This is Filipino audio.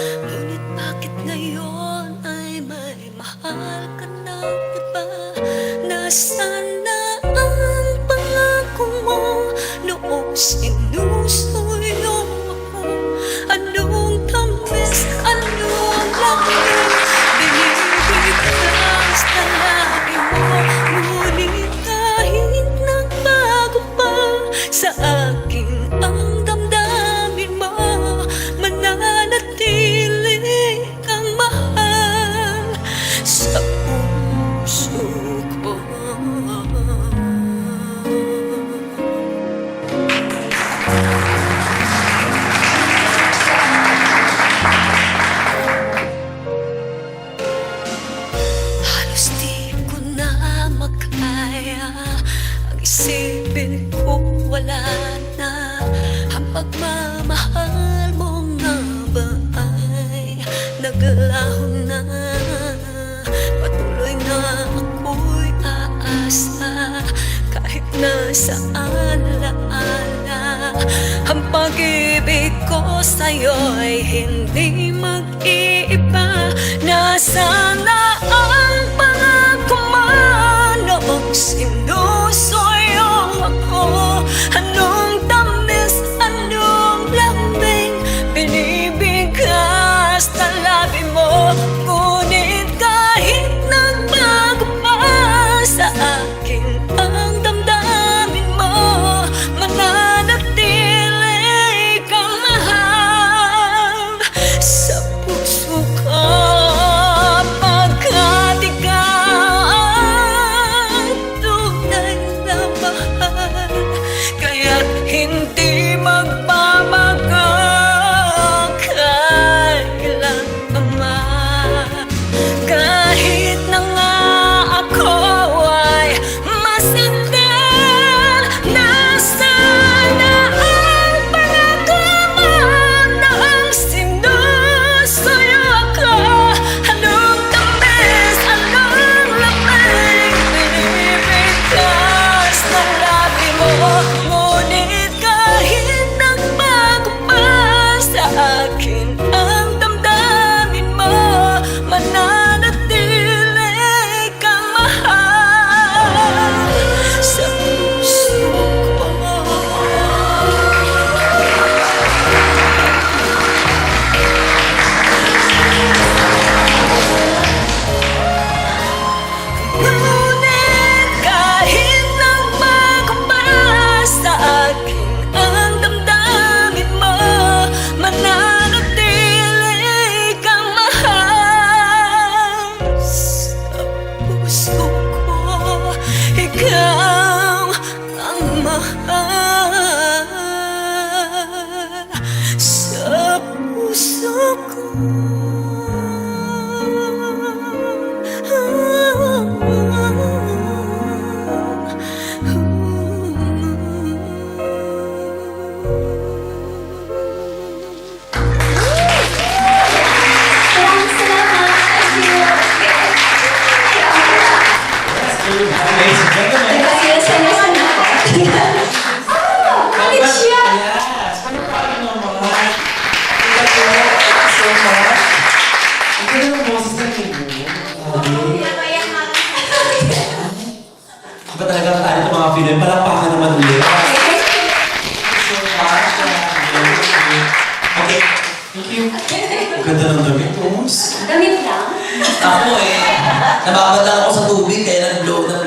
Ngunit bakit ngayon ay may mahal ka ng iba? Nasaan na ang pangako mo noong sinusuyo ako? Anong tamis, anong langit binibigkas na labi mo? Ngunit kahit nagbago pa sa aking ang damdamin mo, mananatili kang mahal sa puso ko. Halos di ko na makaya ang isipin ko wala na ang pagmamahal mo nga ba ay naglaho na. Patuloy na ako'y aasa kahit nasaan laala. Ang pag-ibig ko sa'yo'y hindi mag-iiba. Nasaan na ang pangako mo noong sinusuyo ako? Anong tamis, anong lambing binibigkas na labi mo? Ngunit kahit nagbago pa sa akin ang damdamin mo, mananatili kang mahal sa puso ko. Pagkat ikaw ang tunay na mahal, kaya't hindi magbabago kailanman. Kahit na nga ako ay masaktan, nasaan na ang pangako mo noong sinusuyo ako? Anong tamis, anong lamig binibigkas ng labi mo? Ngunit kahit nagbago pa sa akin ang damdamin mo, mananatili kang mahal sa puso ko. Ngunit kahit nagbago pa sa akin ang damdamin mo, mananatili kang mahal sa puso ko. Ikaw ang mahal sa puso ko. Ladies and gentlemen. Yes, ano pa rin naman? Thank you so much. Ang ganda ng boses ng ibo. Iba talaga tayo itong mga film. Palakpakan naman ulit. Thank you so much. Okay, thank you. Ang ganda ng damit, Toms. Damit lang? Ako nababad lang ako sa tubig kaya nag-blow na